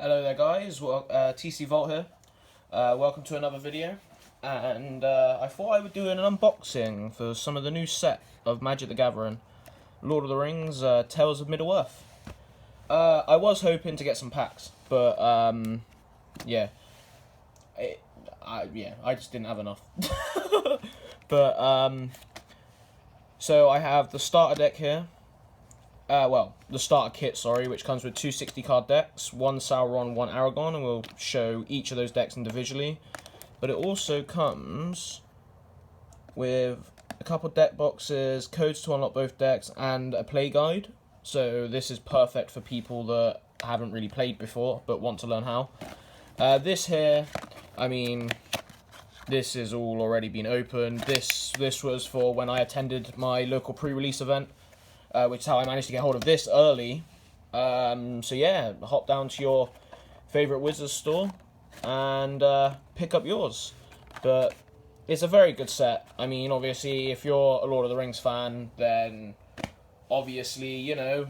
Hello there guys, well, TC Vault here. Welcome to another video. And I thought I would do an unboxing for some of the new set of Magic the Gathering. Lord of the Rings, Tales of Middle-earth. I was hoping to get some packs, but yeah. I just didn't have enough. But, so I have the starter deck here. The starter kit, sorry, which comes with two 60-card decks, one Sauron, one Aragon, and we'll show each of those decks individually. But it also comes with a couple deck boxes, codes to unlock both decks, and a play guide. So this is perfect for people that haven't really played before, but want to learn how. This here, I mean, this has all already been opened. This was for when I attended my local pre-release event. Which is how I managed to get hold of this early. So yeah, hop down to your favourite Wizards store and pick up yours. But it's a very good set. I mean, obviously, if you're a Lord of the Rings fan, then obviously, you know,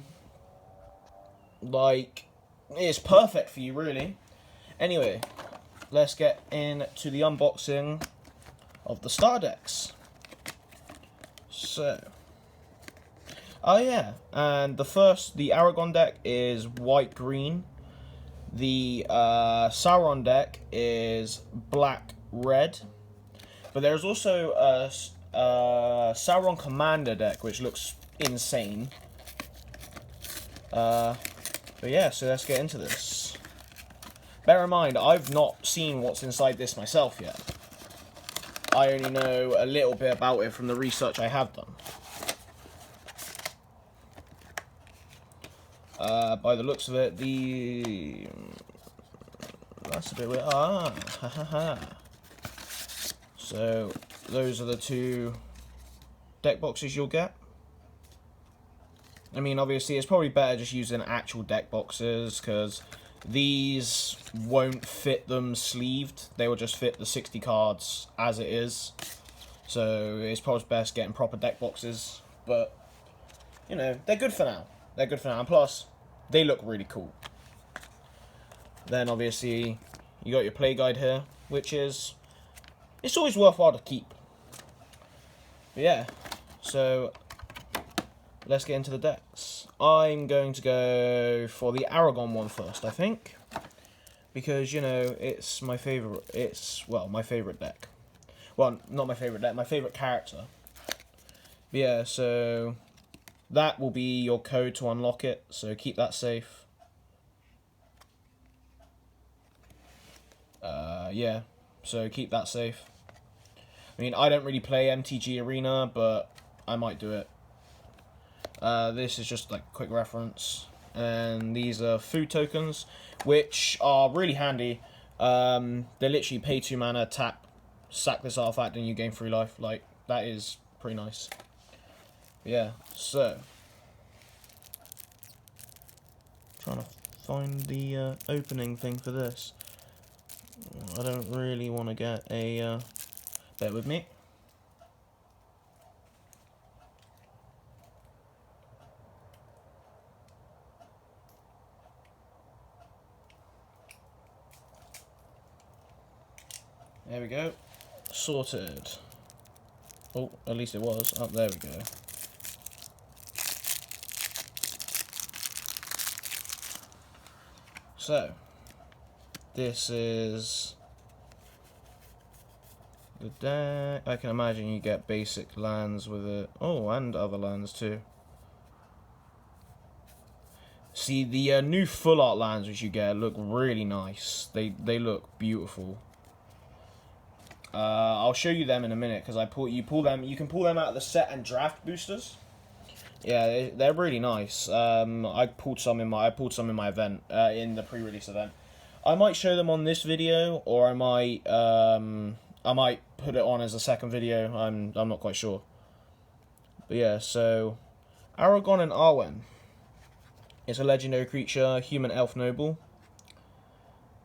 like, it's perfect for you, really. Anyway, let's get into the unboxing of the starter decks. So... oh yeah, and the Aragon deck is white-green. The Sauron deck is black-red. But there's also a Sauron Commander deck, which looks insane. But yeah, so let's get into this. Bear in mind, I've not seen what's inside this myself yet. I only know a little bit about it from the research I have done. By the looks of it, that's a bit weird. Ha ha ha. So, those are the two deck boxes you'll get. I mean, obviously, it's probably better just using actual deck boxes, because these won't fit them sleeved. They will just fit the 60 cards as it is. So, it's probably best getting proper deck boxes. But, you know, they're good for now. They're good for now, and plus, they look really cool. Then, obviously, you got your play guide here, which is... it's always worthwhile to keep. But yeah, so let's get into the decks. I'm going to go for the Aragon one first, I think. Because, you know, it's my favourite... it's, well, my favourite deck. Well, not my favourite deck, my favourite character. But yeah, so... that will be your code to unlock it, so keep that safe. Yeah, so keep that safe. I mean, I don't really play MTG Arena, but I might do it. This is just like a quick reference. And these are food tokens, which are really handy. They literally pay 2 mana, tap, sack this artifact, and you gain 3 life. Like, that is pretty nice. Yeah, so trying to find the opening thing for this. I don't really want to get a bear with me. There we go. Sorted. Oh, at least it was. Oh, there we go. So, this is the deck. I can imagine you get basic lands with it. Oh, and other lands too. See, the new full art lands which you get look really nice. They look beautiful. I'll show you them in a minute because you can pull them out of the set and draft boosters. Yeah, they're really nice. I pulled some in my event, in the pre-release event. I might show them on this video, or I might put it on as a second video. I'm not quite sure. But yeah, so Aragon and Arwen. It's a legendary creature, human elf noble.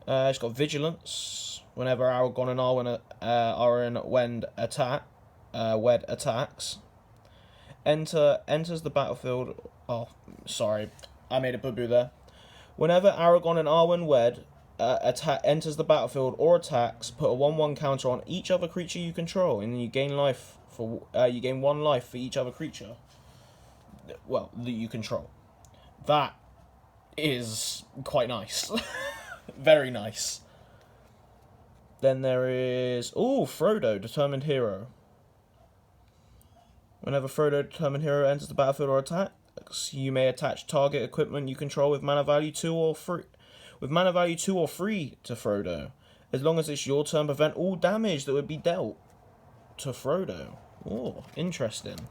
It's got vigilance. Whenever Aragon and Arwen are in wed attacks. Enters the battlefield. Oh, sorry, I made a boo-boo there. Whenever Aragon and Arwen wed enters the battlefield or attacks, put a 1/1 counter on each other creature you control, and you gain life for you gain 1 life for each other creature. Well, that you control. That is quite nice. Very nice. Then there is Frodo, Determined Hero. Whenever Frodo, Determined Hero enters the battlefield or attacks, you may attach target equipment you control with mana value 2 or 3. With mana value 2 or 3 to Frodo, as long as it's your turn, prevent all damage that would be dealt to Frodo. Oh, interesting.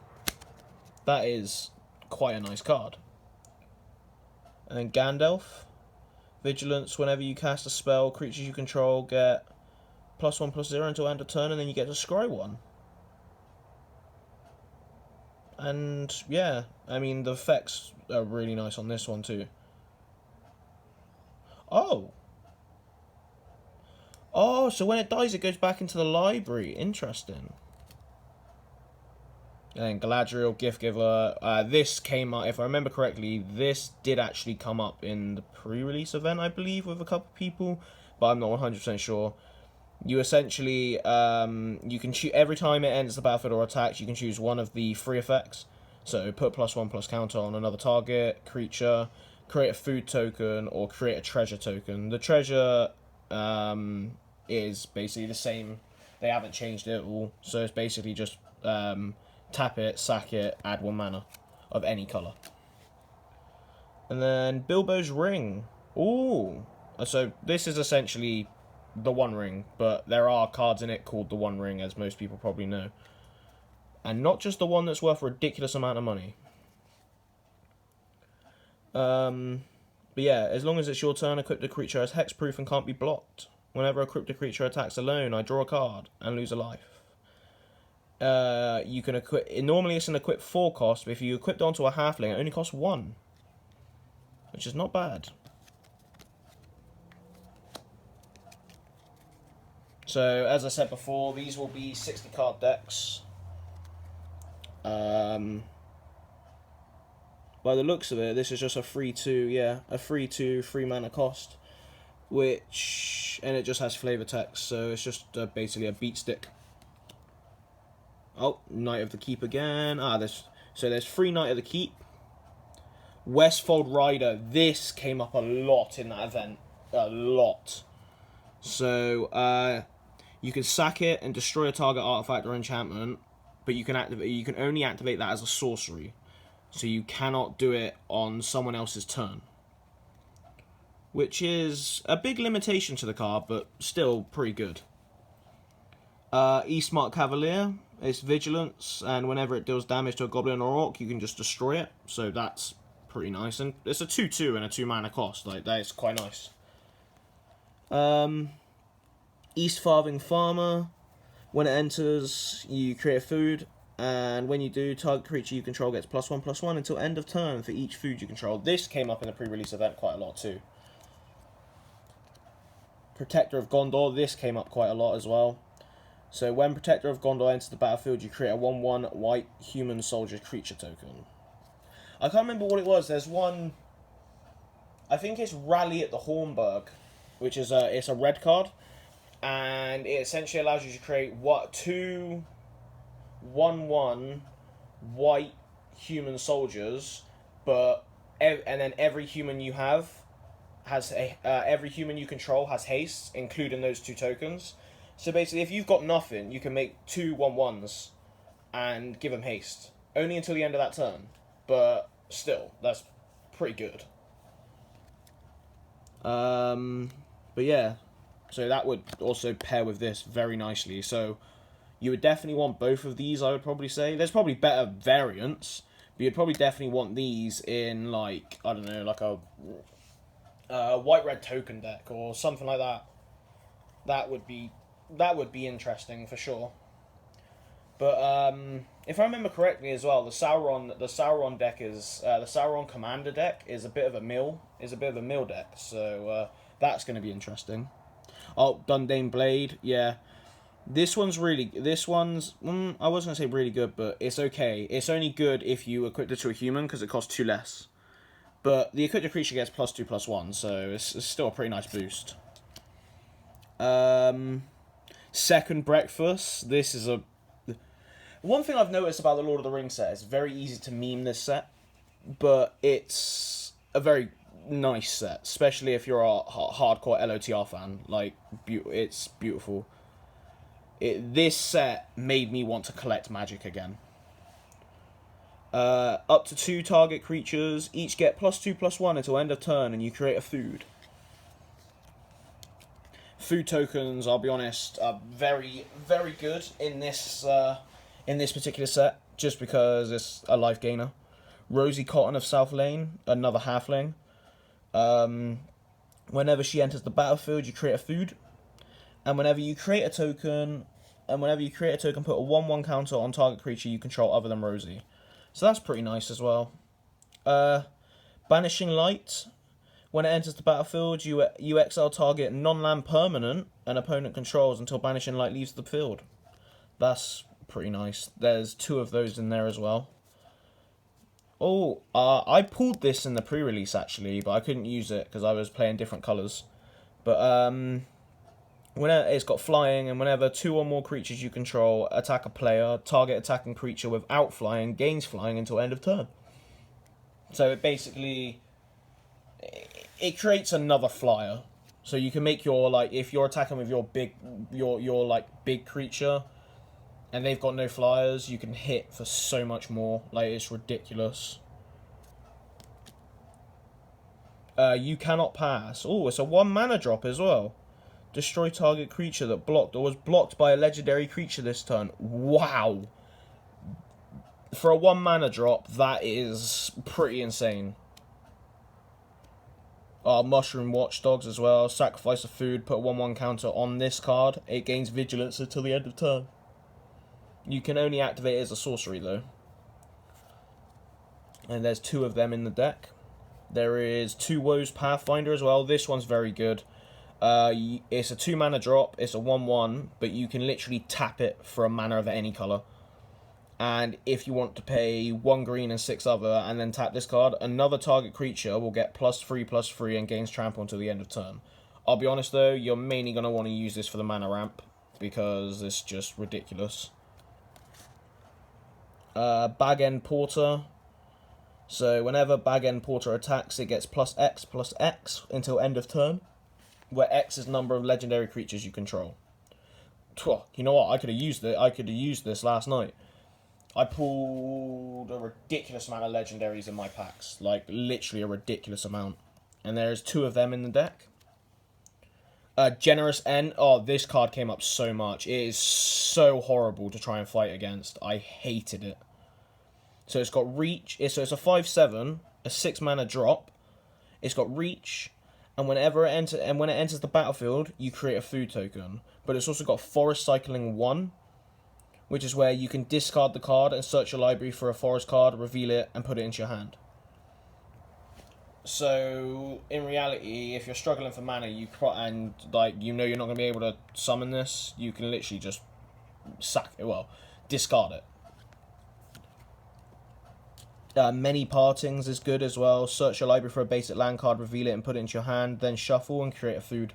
That is quite a nice card. And then Gandalf. Vigilance, whenever you cast a spell, creatures you control get +1/+0 until end of turn, and then you get to scry 1. And yeah, I mean, the effects are really nice on this one too. Oh, so when it dies, it goes back into the library. Interesting. And Galadriel, Gift Giver. This came up, if I remember correctly, this did actually come up in the pre-release event, I believe, with a couple of people, but I'm not 100% sure. You essentially, you can choose, every time it enters the battlefield or attacks, you can choose one of the 3 effects. So put +1/+ counter on another target, creature, create a food token, or create a treasure token. The treasure is basically the same. They haven't changed it at all. So it's basically just tap it, sack it, add 1 mana of any colour. And then Bilbo's Ring. Ooh. So this is essentially the One Ring, but there are cards in it called the One Ring, as most people probably know. And not just the one that's worth a ridiculous amount of money. But yeah, as long as it's your turn, equip the creature as hexproof and can't be blocked. Whenever a cryptic creature attacks alone, I draw a card and lose a life. You can equip. Normally it's an equip 4 cost, but if you equip it onto a halfling, it only costs 1, which is not bad. So as I said before, these will be 60 card decks. By the looks of it, this is just a 3/2, a 3/2 3 mana cost, and it just has flavor text, so it's just basically a beat stick. Oh, Knight of the Keep again. There's 3 Knight of the Keep. Westfold Rider. This came up a lot in that event, a lot. So you can sack it and destroy a target artifact or enchantment, but you can only activate that as a sorcery. So you cannot do it on someone else's turn, which is a big limitation to the card, but still pretty good. Eastmark Cavalier. It's Vigilance, and whenever it deals damage to a goblin or orc, you can just destroy it. So that's pretty nice, and it's a 2/2 and a 2 mana cost. Like, that is quite nice. East Farthing Farmer. When it enters, you create a food, and when you do, target creature you control gets +1/+1 until end of turn for each food you control. This came up in the pre-release event quite a lot too. Protector of Gondor. This came up quite a lot as well. So when Protector of Gondor enters the battlefield, you create a 1/1 white human soldier creature token. I can't remember what it was. There's one, I think it's Rally at the Hornburg, which is it's a red card, and it essentially allows you to create 2 1/1 white human soldiers, and then every human you have every human you control has haste, including those 2 tokens. So basically, if you've got nothing, you can make 2 1/1s and give them haste. Only until the end of that turn. But still, that's pretty good. But yeah, so that would also pair with this very nicely. So you would definitely want both of these, I would probably say. There's probably better variants, but you'd probably definitely want these in, like, I don't know, like a white-red token deck or something like that. That would be interesting for sure. But if I remember correctly as well, the Sauron deck is the Sauron Commander deck is a bit of a mill deck. So that's going to be interesting. Oh, Dundane Blade, yeah. This one's I wasn't going to say really good, but it's okay. It's only good if you equip it to a human because it costs 2 less. But the equipped creature gets +2/+1, so it's still a pretty nice boost. Second breakfast. This is a... One thing I've noticed about the Lord of the Rings set is it's very easy to meme this set, but it's a very nice set, especially if you're a hardcore LOTR fan. Like, it's beautiful. This set made me want to collect Magic again. Up to 2 target creatures, each get +2/+1 until end of turn, and you create a food. Food tokens, I'll be honest, are very, very good in this particular set, just because it's a life gainer. Rosie Cotton of South Lane, another halfling. Whenever she enters the battlefield, you create a food, and whenever you create a token, put a 1/1 counter on target creature you control other than Rosie. So that's pretty nice as well. Banishing Light. When it enters the battlefield, you exile target non-land permanent an opponent controls until Banishing Light leaves the field. That's pretty nice. There's 2 of those in there as well. Oh, I pulled this in the pre-release actually, but I couldn't use it because I was playing different colours. But whenever it's got flying, and whenever 2 or more creatures you control attack a player, target attacking creature without flying gains flying until end of turn. So it basically it creates another flyer. So you can make your, like, if you're attacking with your big creature and they've got no flyers, you can hit for so much more. Like, it's ridiculous. You cannot pass. Oh, it's a 1 mana drop as well. Destroy target creature that blocked or was blocked by a legendary creature this turn. Wow. For a 1 mana drop, that is pretty insane. Mushroom Watchdogs as well. Sacrifice a food, put a 1/1 counter on this card. It gains vigilance until the end of turn. You can only activate it as a sorcery though. And there's 2 of them in the deck. There is 2 Woes Pathfinder as well. This one's very good. It's a 2 mana drop. It's a 1/1, but you can literally tap it for a mana of any colour. And if you want to pay 1 green and 6 other, and then tap this card, another target creature will get +3/+3 and gains trample until the end of turn. I'll be honest though, you're mainly going to want to use this for the mana ramp, because it's just ridiculous. Bag End Porter. So whenever Bag End Porter attacks, it gets +X/+X until end of turn, where X is the number of legendary creatures you control. You know what? I could have used it. I could have used this last night. I pulled a ridiculous amount of legendaries in my packs. Like, literally a ridiculous amount. And there's 2 of them in the deck. Generous N. Oh, this card came up so much. It is so horrible to try and fight against. I hated it. So it's got Reach. So it's a 5/7, a 6 mana drop. It's got Reach. And when it enters the battlefield, you create a food token. But it's also got Forest Cycling 1, which is where you can discard the card and search your library for a forest card, reveal it, and put it into your hand. So, in reality, if you're struggling for mana, you're not going to be able to summon this, you can literally just discard it. Many Partings is good as well. Search your library for a basic land card, reveal it, and put it into your hand, then shuffle and create a food.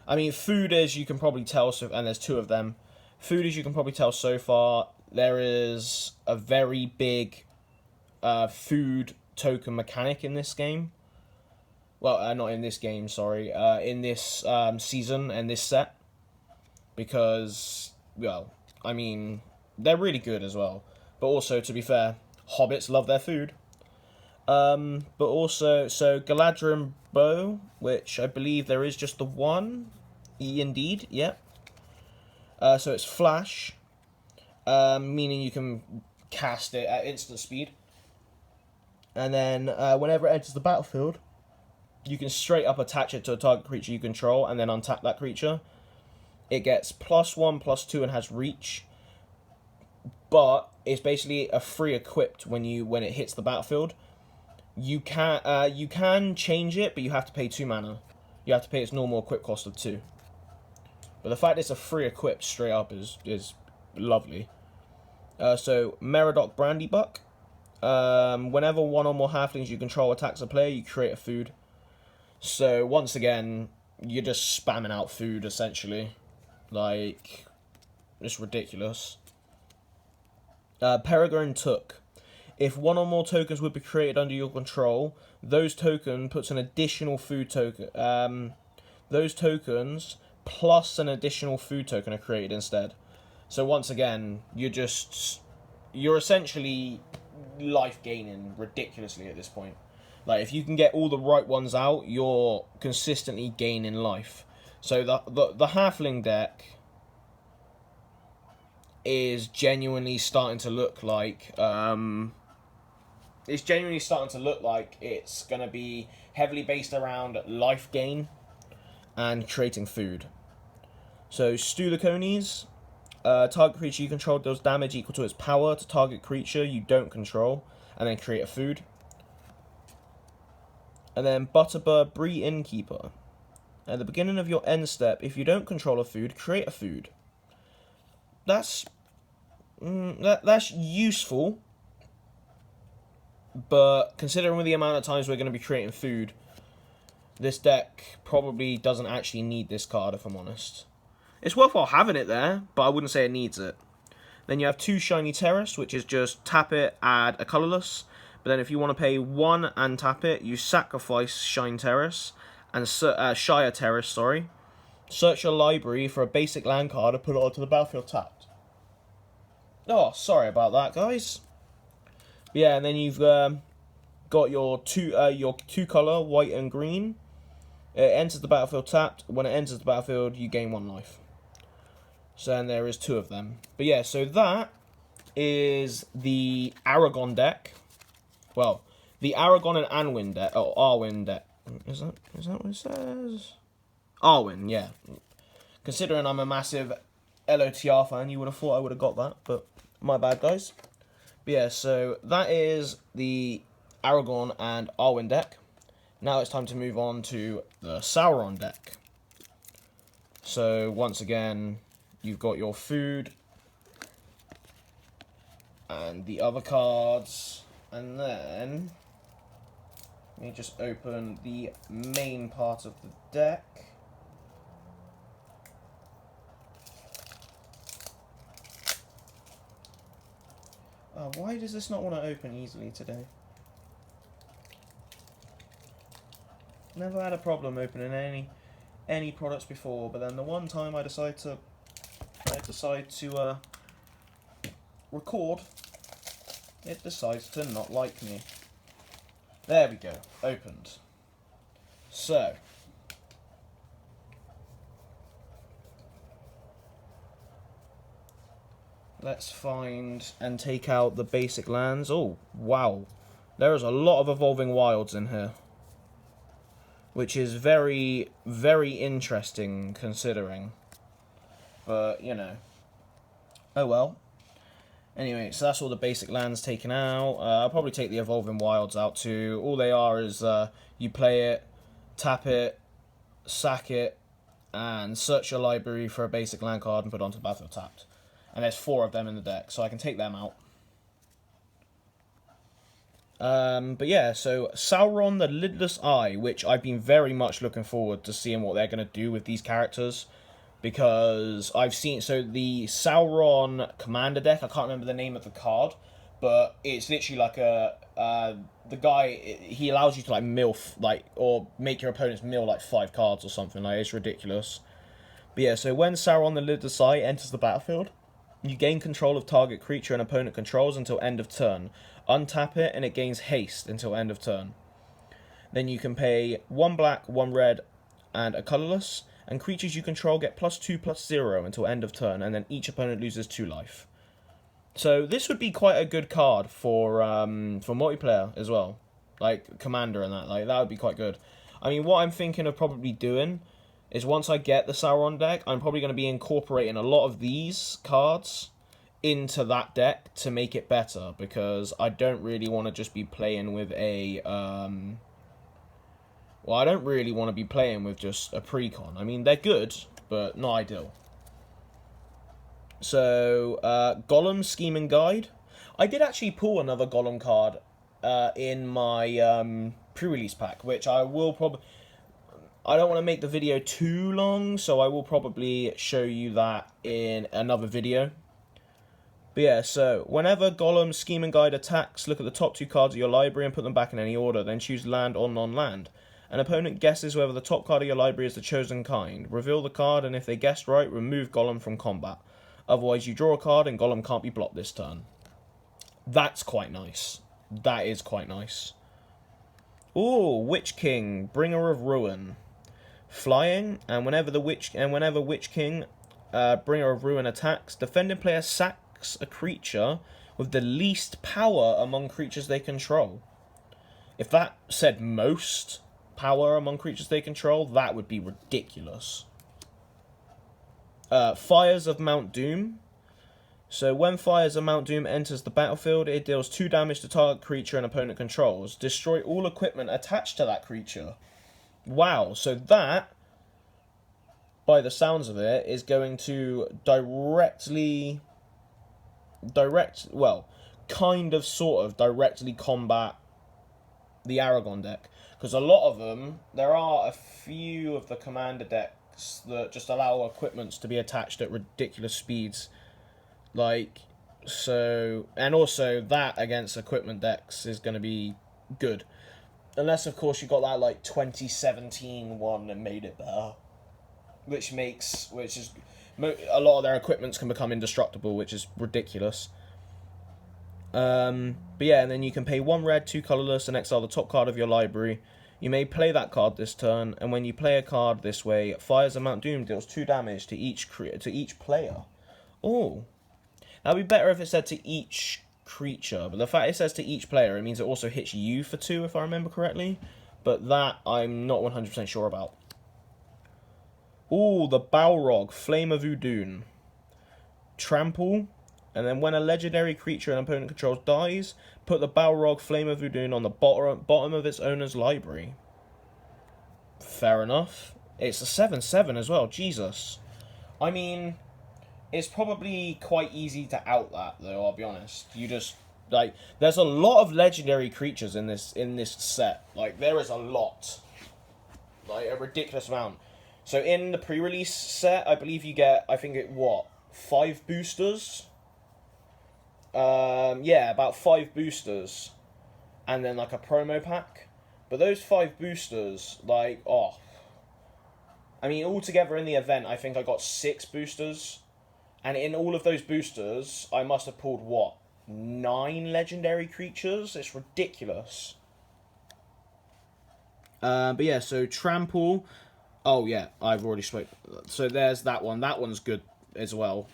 I mean, food, as you can probably tell, and there's 2 of them. Food, as you can probably tell so far, there is a very big food token mechanic in this game. Well, not in this game, sorry. In this season and this set. Because, well, I mean, they're really good as well. But also, to be fair, hobbits love their food. But also, so Galadrim Bow, which I believe there is just the 1. Indeed, yep. So it's Flash, meaning you can cast it at instant speed. And then whenever it enters the battlefield, you can straight up attach it to a target creature you control and then untap that creature. It gets +1/+2 and has Reach. But it's basically a free equipped when it hits the battlefield. You can change it, but you have to pay 2 mana. You have to pay its normal equip cost of 2. But the fact it's a free equip straight up is lovely. So Meriadoc Brandybuck. Whenever one or more halflings you control attacks a player, you create a food. So once again, you're just spamming out food essentially, like it's ridiculous. Peregrine Took. If one or more tokens would be created under your control, those token puts an additional food token. Those tokens plus an additional food token are created instead. So once again, you're essentially life gaining ridiculously at this point. Like if you can get all the right ones out, you're consistently gaining life. So the halfling deck is genuinely starting to look like it's gonna be heavily based around life gain and creating food. So Stulaconies, target creature you control deals damage equal to its power to target creature you don't control, and then create a food. And then Butterbird Bree Innkeeper. At the beginning of your end step, if you don't control a food, create a food. That's useful, but considering the amount of times we're going to be creating food, this deck probably doesn't actually need this card, if I'm honest. It's worthwhile having it there, but I wouldn't say it needs it. Then you have 2 Shiny Terrace, which is just tap it, add a colourless. But then if you want to pay 1 and tap it, you sacrifice Shine Terrace and Shire Terrace, sorry. Search your library for a basic land card and put it onto the battlefield tapped. Oh, sorry about that, guys. But yeah, and then you've got your two color, white and green. It enters the battlefield tapped. When it enters the battlefield, you gain 1 life. So then there is 2 of them. But yeah, so that is the Aragon deck. Well, the Aragon and Anwin deck. Oh, Arwin deck. Is that what it says? Arwin, yeah. Considering I'm a massive LOTR fan, you would have thought I would have got that, but my bad, guys. But yeah, so that is the Aragon and Arwin deck. Now it's time to move on to the Sauron deck. So once again, you've got your food and the other cards, and then let me just open the main part of the deck. Why does this not want to open easily today? Never had a problem opening any products before, but then the one time I decide to record, it decides to not like me. There we go, opened. So let's find and take out the basic lands. Oh, wow. There is a lot of Evolving Wilds in here, which is very, very interesting considering. But, you know. Oh well. Anyway, so that's all the basic lands taken out. I'll probably take the Evolving Wilds out too. All they are is you play it, tap it, sack it, and search your library for a basic land card and put it onto the battlefield tapped. And there's 4 of them in the deck, so I can take them out. But yeah, so Sauron the Lidless Eye, which I've been very much looking forward to seeing what they're going to do with these characters. Because I've seen, so the Sauron Commander deck, I can't remember the name of the card, but it's literally like the guy, he allows you to like or make your opponents mill like 5 cards or something, like it's ridiculous. But yeah, so when Sauron the Lidless Eye enters the battlefield, you gain control of target creature an opponent controls until end of turn. Untap it and it gains haste until end of turn. Then you can pay 1 black, 1 red, and a colourless, and creatures you control get +2/+0 until end of turn, and then each opponent loses 2 life. So this would be quite a good card for multiplayer as well, like Commander and that. Like that would be quite good. I mean, what I'm thinking of probably doing is once I get the Sauron deck, I'm probably going to be incorporating a lot of these cards into that deck to make it better, because I don't really want to just be playing with a well, I don't really want to be playing with just a precon. I mean, they're good, but not ideal. So, Gollum Scheming Guide. I did actually pull another Golem card in my pre-release pack, which I will probably... I don't want to make the video too long, so I will probably show you that in another video. But yeah, so whenever Golem Scheming Guide attacks, look at the top 2 cards of your library and put them back in any order. Then choose land or non-land. An opponent guesses whether the top card of your library is the chosen kind. Reveal the card, and if they guessed right, remove Golem from combat. Otherwise, you draw a card and Golem can't be blocked this turn. That's quite nice. That is quite nice. Ooh, Witch King, Bringer of Ruin. Flying, and whenever Witch King, Bringer of Ruin attacks, defending player sacks a creature with the least power among creatures they control. If that said most power among creatures they control, that would be ridiculous. Fires of Mount Doom. So when Fires of Mount Doom enters the battlefield, it deals 2 damage to target creature an opponent controls. Destroy all equipment attached to that creature. Wow, so that, by the sounds of it, is going to directly combat the Aragon deck. Because a lot of them, there are a few of the commander decks that just allow equipments to be attached at ridiculous speeds. Like, so, and also that against equipment decks is going to be good. Unless, of course, you got that, like, 2017 one that made it better. Which is, a lot of their equipments can become indestructible, which is ridiculous. But yeah, and then you can pay 1 red, 2 colorless, and exile the top card of your library. You may play that card this turn, and when you play a card this way, Fires of Mount Doom deals 2 damage to each player. Oh, that'd be better if it said to each creature, but the fact it says to each player, it means it also hits you for 2, if I remember correctly. But that I'm not 100% sure about. Ooh, the Balrog, Flame of Udun. Trample, and then when a legendary creature an opponent controls dies, put the Balrog, Flame of Udun on the bottom of its owner's library. Fair enough. It's a 7/7 as well, Jesus. I mean, it's probably quite easy to out that, though, I'll be honest. You just, like, there's a lot of legendary creatures in this set. Like, there is a lot. Like, a ridiculous amount. So in the pre-release set, I believe you get, 5 boosters? Yeah, about 5 boosters. And then, like, a promo pack. But those 5 boosters, like, I mean, altogether in the event, I think I got 6 boosters. And in all of those boosters, I must have pulled, 9 legendary creatures? It's ridiculous. But yeah, so Trample. Oh yeah, I've already spoke. So there's that one. That one's good as well.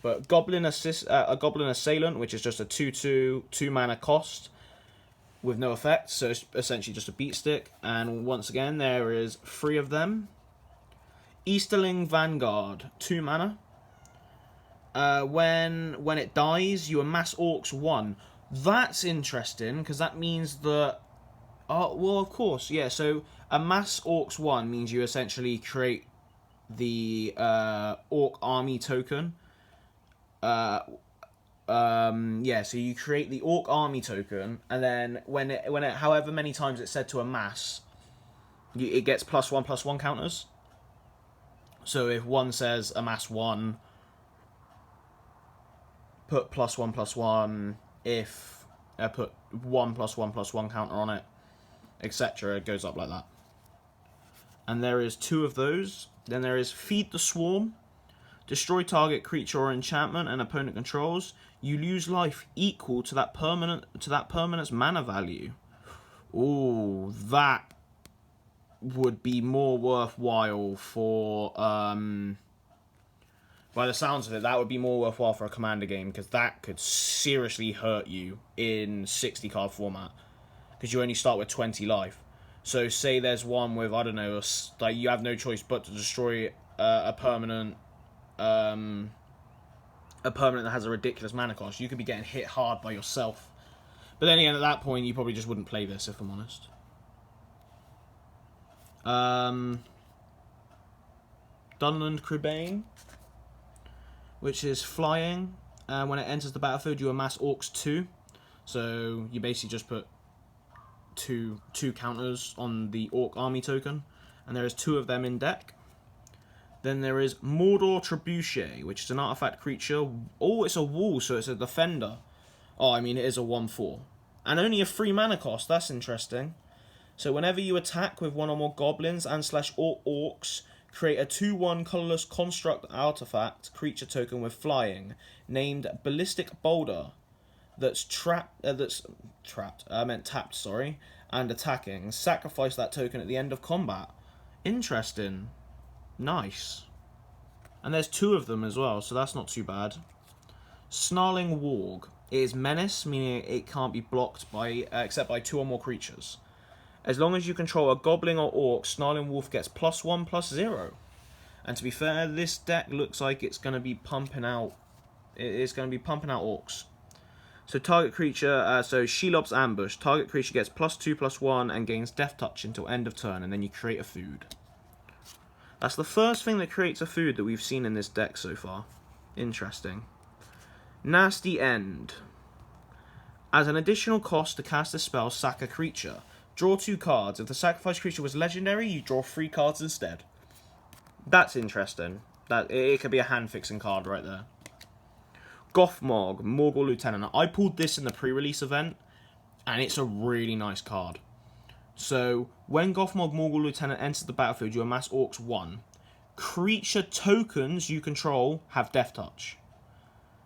But Goblin Assailant, which is just a 2/2, 2 mana cost with no effect. So it's essentially just a beat stick. And once again, there is 3 of them. Easterling Vanguard, 2 mana. When it dies, you amass Orcs 1. That's interesting, because that means that... Oh, well, of course, yeah, so amass Orcs 1 means you essentially create the Orc Army token. Yeah, so you create the Orc Army token, and then when it however many times it's said to amass, it gets +1/+1 counters. So if one says amass 1... put +1/+1, if put 1/+1/+1 counter on it, etc. It goes up like that. And there is 2 of those. Then there is Feed the Swarm. Destroy target creature or enchantment and opponent controls. You lose life equal to that permanent's mana value. Ooh, that would be more worthwhile for by the sounds of it, that would be more worthwhile for a commander game, because that could seriously hurt you in 60-card format, because you only start with 20 life. So say there's one with, I don't know, like you have no choice but to destroy a permanent that has a ridiculous mana cost. You could be getting hit hard by yourself. But then again, at that point, you probably just wouldn't play this, if I'm honest. Dunland Cribane, which is flying. And when it enters the battlefield, you amass Orcs 2. So you basically just put two counters on the Orc army token. And there is 2 of them in deck. Then there is Mordor Trebuchet, which is an artifact creature. Oh, it's a wall, so it's a defender. Oh, I mean, it is a 1/4. And only a 3 mana cost, that's interesting. So whenever you attack with 1 or more goblins and / orcs, create a 2/1 colorless construct artifact creature token with flying, named Ballistic Boulder, that's tapped, sorry, and attacking. Sacrifice that token at the end of combat. Interesting. Nice. And there's 2 of them as well, so that's not too bad. Snarling Warg. It is menace, meaning it can't be blocked by except by 2 or more creatures. As long as you control a goblin or orc, Snarling Wolf gets +1/+0. And to be fair, this deck looks like it's going to be pumping out. It's going to be pumping out orcs. So target creature, so Shelob's Ambush. Target creature gets +2/+1 and gains Death Touch until end of turn, and then you create a food. That's the first thing that creates a food that we've seen in this deck so far. Interesting. Nasty End. As an additional cost to cast a spell, sack a creature. Draw 2 cards. If the sacrifice creature was legendary, you draw 3 cards instead. That's interesting. It could be a hand-fixing card right there. Gothmog, Morgul Lieutenant. I pulled this in the pre-release event, and it's a really nice card. So, when Gothmog Morgul Lieutenant enters the battlefield, you amass Orcs 1. Creature tokens you control have Death Touch.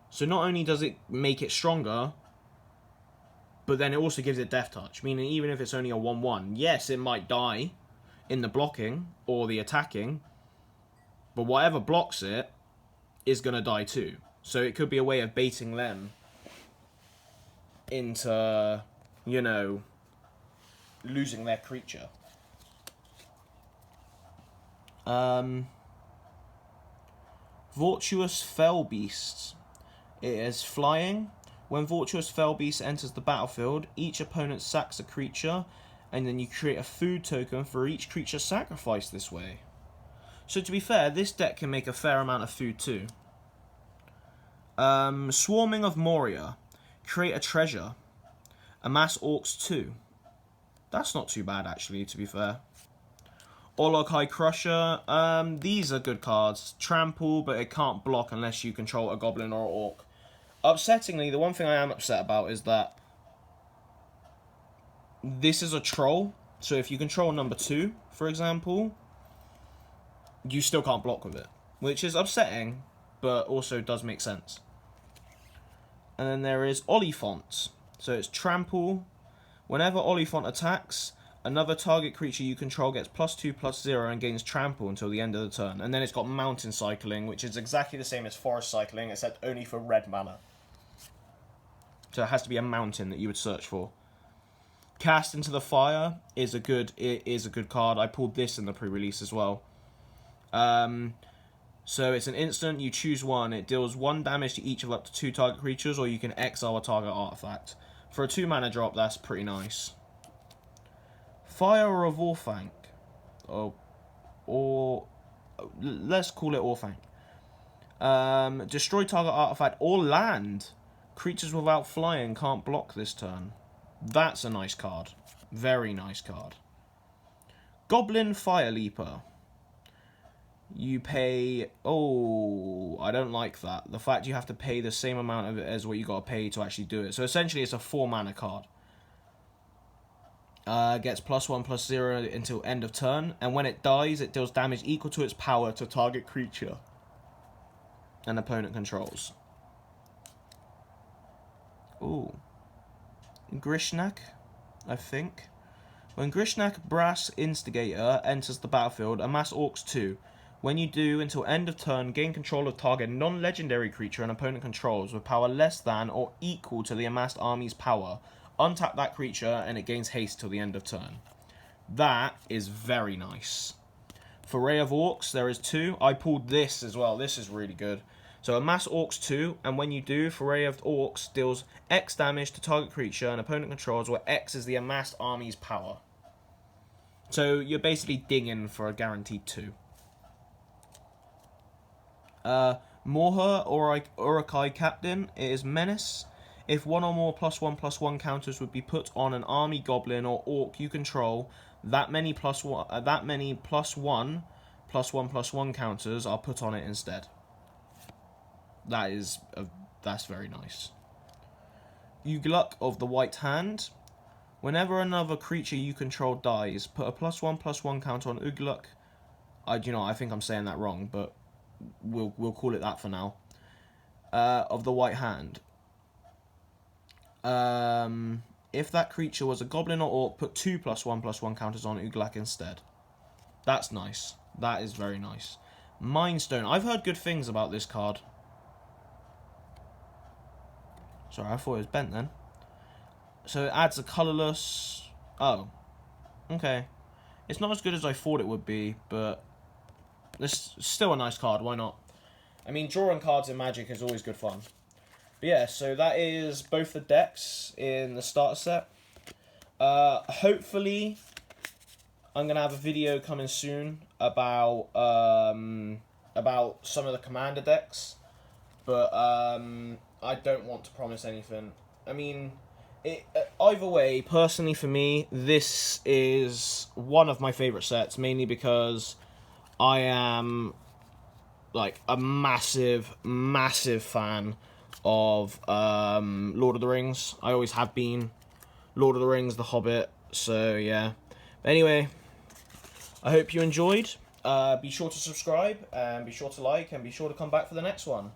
So not only does it make it stronger, but then it also gives it Death Touch, meaning even if it's only a 1/1, yes, it might die in the blocking or the attacking, but whatever blocks it is going to die too. So it could be a way of baiting them into, you know, losing their creature. Virtuous Fell Beasts. It is flying. When Virtuous Fell Beast enters the battlefield, each opponent sacks a creature, and then you create a food token for each creature sacrificed this way. So to be fair, this deck can make a fair amount of food too. Swarming of Moria. Create a treasure. Amass Orcs 2. That's not too bad actually, to be fair. Orlog High Crusher. These are good cards. Trample, but it can't block unless you control a goblin or an orc. Upsettingly, the one thing I am upset about is that this is a troll. So if you control number 2, for example, you still can't block with it, which is upsetting, but also does make sense. And then there is Oliphant. So it's Trample. Whenever Oliphant attacks, another target creature you control gets +2/+0 and gains Trample until the end of the turn. And then it's got Mountain Cycling, which is exactly the same as Forest Cycling, except only for red mana. So it has to be a mountain that you would search for. Cast into the Fire is a good card. I pulled this in the pre-release as well. So it's an instant, you choose one. It deals 1 damage to each of up to 2 target creatures, or you can exile a target artifact. For a 2 mana drop, that's pretty nice. Fire of Orphank. Or let's call it Orphank. Destroy target artifact or land. Creatures without flying can't block this turn. That's a nice card. Very nice card. Goblin Fire Leaper. You pay... Oh, I don't like that. The fact you have to pay the same amount of it as what you got to pay to actually do it. So essentially it's a 4 mana card. Gets +1/+0 until end of turn. And when it dies, it deals damage equal to its power to target creature an opponent controls. Ooh. Grishnak, I think. When Grishnak Brass Instigator enters the battlefield, amass Orcs 2. When you do, until end of turn, gain control of target non-legendary creature an opponent controls with power less than or equal to the amassed army's power. Untap that creature and it gains haste till the end of turn. That is very nice. Foray of Orcs, there is 2. I pulled this as well. This is really good. So amass Orcs 2, and when you do, Foray of Orcs deals X damage to target creature an opponent controls, where X is the amassed army's power. So you're basically dinging for a guaranteed 2. Morha or Urukai Captain. It is Menace. If one or more +1/+1 counters would be put on an army goblin or orc you control, that many +1/+1 counters are put on it instead. That's very nice. Ugluk of the White Hand. Whenever another creature you control dies, put a +1/+1 counter on Ugluk. I think I'm saying that wrong, but we'll call it that for now. Of the White Hand. If that creature was a goblin or orc, put 2 +1/+1 counters on Ugluk instead. That's nice. That is very nice. Mind Stone. I've heard good things about this card. Sorry, I thought it was bent then. So it adds a colourless... Oh. Okay. It's not as good as I thought it would be, but it's still a nice card. Why not? I mean, drawing cards in Magic is always good fun. But yeah, so that is both the decks in the starter set. Hopefully, I'm going to have a video coming soon about some of the commander decks. But I don't want to promise anything. I mean, either way, personally for me, this is one of my favourite sets, mainly because I am like a massive, massive fan of Lord of the Rings. I always have been. Lord of the Rings, The Hobbit, so yeah. But anyway, I hope you enjoyed. Be sure to subscribe, and be sure to like, and be sure to come back for the next one.